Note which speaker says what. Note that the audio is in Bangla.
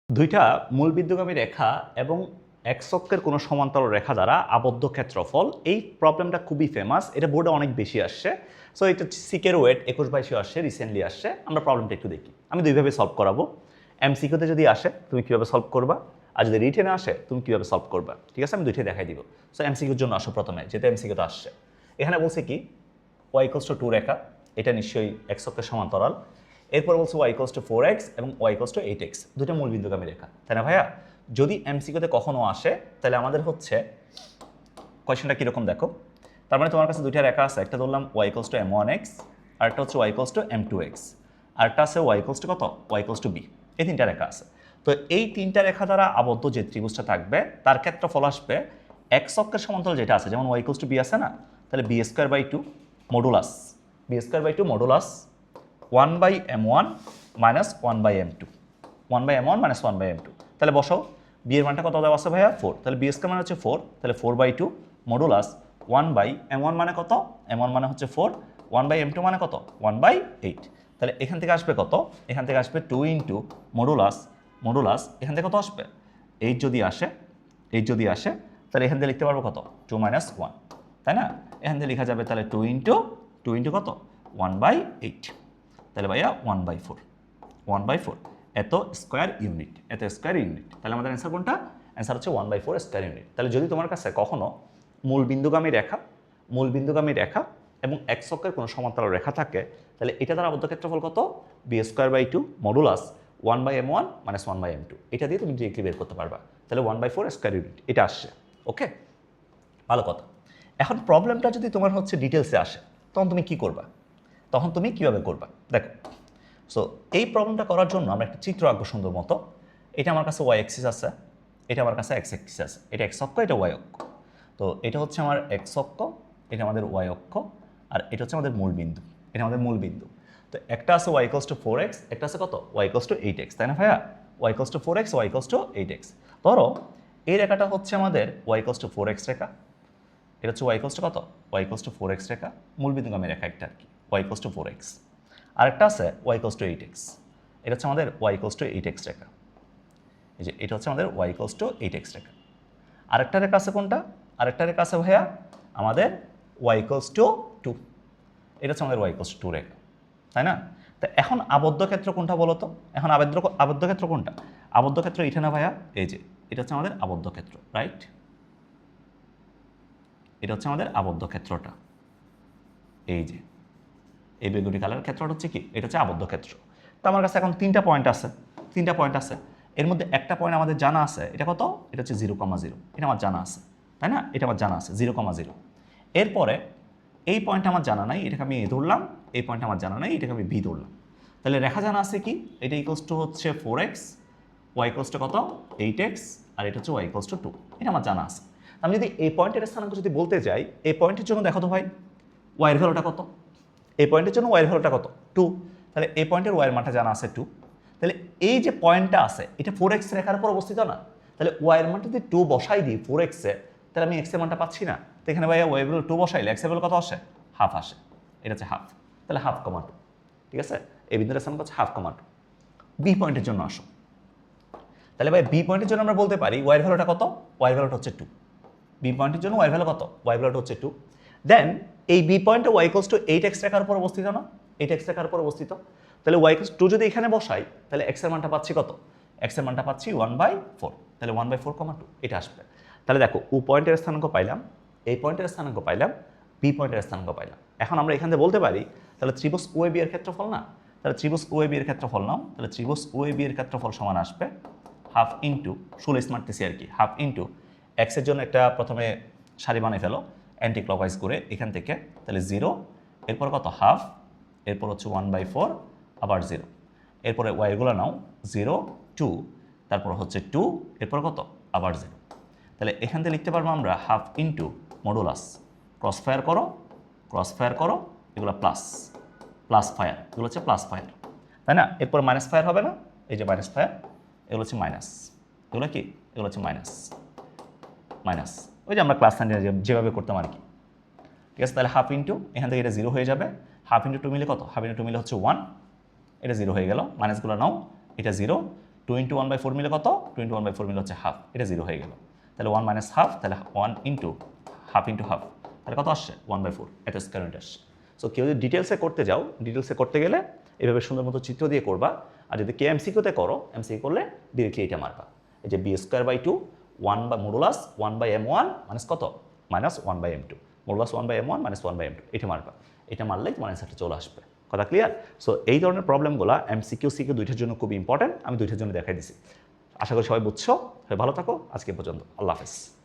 Speaker 1: দুইটা মূল বিন্দুগামী রেখা এবং এক চক্রের কোনো সমান্তরাল রেখা দ্বারা আবদ্ধ ক্ষেত্রফল, এই প্রবলেমটা খুবই ফেমাস, এটা বোর্ডে অনেক বেশি আসছে। সো এটা সিকের ওয়েট 21-22 আসছে, রিসেন্টলি আসছে। আমরা প্রবলেমটা একটু দেখি। আমি দুইভাবে সলভ করাবো। এমসিকিউতে যদি আসে তুমি কীভাবে সলভ করবা, আর যদি রিটেনে আসে তুমি কীভাবে সলভ করবা, ঠিক আছে? আমি দুইটাই দেখাই দিব। সো এমসিকিউর জন্য আসো প্রথমে, যেহেতু এমসিকিউতে আসছে। এখানে বলছে কি y=2 রেখা, এটা নিশ্চয়ই এক চক্রের সমান্তরাল। এরপর বলছে y=4x এবং y=8x, দুটো মূল বিন্দুগামী রেখা, তাই না ভাইয়া? যদি এমসিকিউতে কখনো আসে তাহলে আমাদের হচ্ছে কোয়েশ্চেনটা কীরকম দেখো। তার মানে তোমার কাছে দুইটা রেখা আছে, একটা ধরলাম y=m1x, আরেকটা হচ্ছে y=m2x, আরেকটা আছে y=কত, y=b। এই তিনটা রেখা আছে। তো এই তিনটা রেখা দ্বারা আবদ্ধ যে ত্রিভুজটা থাকবে তার ক্ষেত্রফল আসবে এক চক্রের সমান্তরাল যেটা আছে, যেমন y=b আছে না, তাহলে b²/2 modulus b²/2 modulus 1/m1 minus 1/m2, 1/m1 minus 1/m2। তাহলে বসাও, বি এর মানটা কত দেওয়া আছে ভাইয়া? 4। তাহলে বি স্কয়ার মানে হচ্ছে 4, তাহলে 4/2 মডুলাস 1/m1 মানে কত? m1 মানে হচ্ছে 4, 1/m2 মানে কত? 1/8। তাহলে এখান থেকে আসবে কত? এখান থেকে আসবে 2 ইন্টু মডুলাস এখান থেকে কত আসবে? 8 যদি আসে, 8 যদি আসে তাহলে এখান থেকে লিখতে পারবো কত? 2 - 1, তাই না? এখান থেকে লেখা যাবে তাহলে 2 ইন্টু কত? 1/8। তাহলে ভাইয়া 1/4 এত স্কোয়ার ইউনিট, তাহলে আমাদের অ্যান্সার কোনটা? অ্যান্সার হচ্ছে 1/4 স্কোয়ার ইউনিট। তাহলে যদি তোমার কাছে কখনো মূল বিন্দুগামী রেখা এবং এক চক্রের কোনো সমান্তরাল রেখা থাকে, তাহলে এটা দ্বারা আবদ্ধ ক্ষেত্রফল কত? b²/2 modulus 1/m1 minus 1/m2। এটা দিয়ে তুমি ডিরেক্টলি বের করতে পারবা। তাহলে 1/4 স্কোয়ার ইউনিট এটা আসছে। ওকে, ভালো কথা। এখন প্রবলেমটা যদি তোমার হচ্ছে ডিটেলসে আসে, তখন তুমি কি করবা? তখন তুমি কীভাবে করবা দেখো। সো এই প্রবলেমটা করার জন্য আমরা একটা চিত্র আঁকবো সুন্দর মতো। এটা আমার কাছে ওয়াই অ্যাক্সিস আছে, এটা আমার কাছে এক্স অ্যাক্সিস আছে। এটা এক্স অক্ষ, এটা ওয়াই অক্ষ। তো এটা হচ্ছে আমার এক্স অক্ষ, এটা আমাদের ওয়াই অক্ষ, আর এটা হচ্ছে আমাদের মূল বিন্দু। তো একটা আছে y=4x, একটা আছে কত? y=8x, তাই না ভাইয়া? y=4x, y=8x। ধরো এই রেখাটা হচ্ছে আমাদের y=4x রেখা, এটা হচ্ছে কত? y=4x রেখা, মূল বিন্দুগামী রেখা একটা আর কি, y=4x। আরেকটা আছে y=8x, এটা হচ্ছে আমাদের y=8x রেখা। এই যে এটা হচ্ছে আমাদের y=8x রেখা। আরেকটা রেখা আছে কোনটা? আরেকটা রেখা আছে ভাইয়া আমাদের y=2, এটা হচ্ছে আমাদের y=2 রেখা, তাই না? তা এখন আবদ্ধ ক্ষেত্র কোনটা বলো তো? এখন আবদ্ধ ক্ষেত্র কোনটা? আবদ্ধ ক্ষেত্র এটা না ভাইয়া, এই যে এটা হচ্ছে আমাদের আবদ্ধ ক্ষেত্র, রাইট? এটা হচ্ছে আমাদের আবদ্ধ ক্ষেত্রটা, এই যে এই বেগুনি কালার ক্ষেত্রটা হচ্ছে কি? এটা হচ্ছে আবদ্ধ ক্ষেত্র। তো আমার কাছে এখন তিনটা পয়েন্ট আছে। এর মধ্যে একটা পয়েন্ট আমাদের জানা আছে, এটা কত? এটা হচ্ছে 0,0, এটা আমার জানা আছে, তাই না? এটা আমার জানা আছে 0,0। এরপরে এই পয়েন্ট আমার জানা নাই, এটাকে আমি এ ধরলাম। এই পয়েন্ট আমার জানা নাই, এটাকে আমি বি ধরলাম। তাহলে রেখা জানা আছে কি? এটা হচ্ছে 4x, কত? 8x, আর এটা হচ্ছে y=2। এটা আমার জানা আছে। আমি যদি এই পয়েন্টের স্থানাঙ্ক যদি বলতে যাই, এই পয়েন্টের জন্য দেখো তো ভাই, ওয়াইয়ের ভ্যালুটা কত? এই পয়েন্টের জন্য ওয়াইয়ের ভ্যালুটা কত? 2। তাহলে এই পয়েন্টের ওয়াইয়ের মানটা জানা আছে 2। তাহলে এই যে পয়েন্টটা আছে, এটা 4x রেখার উপর অবস্থিত না? তাহলে ওয়াইয়ের মানটা যদি 2 বসাই দিই 4x-এ, তাহলে আমি x এর মানটা পাচ্ছি না। তো এখানে ভাইয়া ওয়াই ভ্যালু 2 বসাইলে x এর ভ্যালু কত আসে? হাফ আসে। এটা হচ্ছে হাফ। তাহলে 1/2, ঠিক আছে? এই বিন্দুটার স্থানাঙ্ক হচ্ছে 1/2। বি পয়েন্টের জন্য আসো। তাহলে ভাই বি পয়েন্টের জন্য আমরা বলতে পারি ওয়াইয়ের ভ্যালুটা কত? ওয়াইয়ের ভ্যালুটা হচ্ছে 2। বি পয়েন্টের জন্য ওয়াই ভ্যালু কত? ওয়াই ভ্যালুটা হচ্ছে 2। দেন এই বি পয়েন্টে y=8x রেখার উপর অবস্থিত না? 8x রেখার উপর অবস্থিত। তাহলে y=2 যদি এখানে বসাই, তাহলে x এর মানটা পাচ্ছি কত? x এর মানটা পাচ্ছি 1/4। তাহলে 1/4,2 এটা আসবে। তাহলে দেখো ও পয়েন্টের স্থানাঙ্ক পাইলাম, এই পয়েন্টের স্থানাঙ্ক পাইলাম, বি পয়েন্টের স্থানাঙ্ক পাইলাম। এখন আমরা এখান থেকে বলতে পারি তাহলে ত্রিভুজ OAB এর ক্ষেত্রফল না? তাহলে ত্রিভুজ OAB এর ক্ষেত্রফল নাও। তাহলে ত্রিভুজ OAB এর ক্ষেত্রফল সমান আসবে হাফ ইন্টু, ষোলো মারতেছি আর কি, হাফ ইন্টু x এর জন্য একটা প্রথমে সারি বানিয়ে ফেলো অ্যান্টি ক্লকওয়াইজ করে এখান থেকে। তাহলে 0, এরপর কত? হাফ, এরপর হচ্ছে 1/4, আবার 0। এরপরে ওয়াইগুলো নাও, 0, 2, তারপর হচ্ছে 2, এরপর কত? আবার 0। তাহলে এখান থেকে লিখতে পারবো আমরা half into modulus, cross fire করো, এগুলো প্লাস ফায়ার, এগুলো হচ্ছে প্লাস ফায়ার, তাই না? এরপর মাইনাস ফায়ার হবে না? এই যে মাইনাস ফায়ার, এগুলো হচ্ছে মাইনাস, এগুলো কি? এগুলো হচ্ছে মাইনাস, ওই যে আমরা ক্লাস 9 যেভাবে করতাম আর কি, ঠিক আছে? তাহলে হাফ ইন্টু, এখান থেকে এটা 0 হয়ে যাবে। হাফ ইন্টু 2 মিলে কত? হাফ ইন্টু 2 মিলে হচ্ছে 1, এটা 0 হয়ে গেল। মাইনাসগুলো নাও, এটা 0, 2 ইন্টু 1/4 মিলে কত? 2 ইন্টু 1/4 মিলে হচ্ছে হাফ, এটা 0 হয়ে গেল। তাহলে 1 মাইনাস হাফ, তাহলে 1 ইন্টু হাফ ইন্টু হাফ, তাহলে কত আসছে? 1/4, এত স্কোয়ার ইউনিট আসছে। সো কেউ যদি ডিটেলসে করতে যাও, ডিটেলসে করতে গেলে এভাবে সুন্দর মতো চিত্র দিয়ে করবা। আর যদি কে এমসিকিউতে করো, এমসিকিউ করলে ডিরেক্টলি এটা মারবা, এই যে b²/2 1 বা মডুলাস 1/m1 মাইনাস কত? Minus 1/m2, modulus 1/m1 minus 1/m2, এটা মারবা। এটা মারলেই তোমার অ্যান্সারটা চলে আসবে। কথা ক্লিয়ার? সো এই ধরনের প্রবলেমগুলো এমসিকিউ সিকিউ দুইটার জন্য খুব ইম্পর্টেন্ট। আমি দুইটার জন্য দেখাই দিছি। আশা করি সবাই বুঝছো। ভালো থাকো। আজকে পর্যন্ত। আল্লাহ হাফেজ।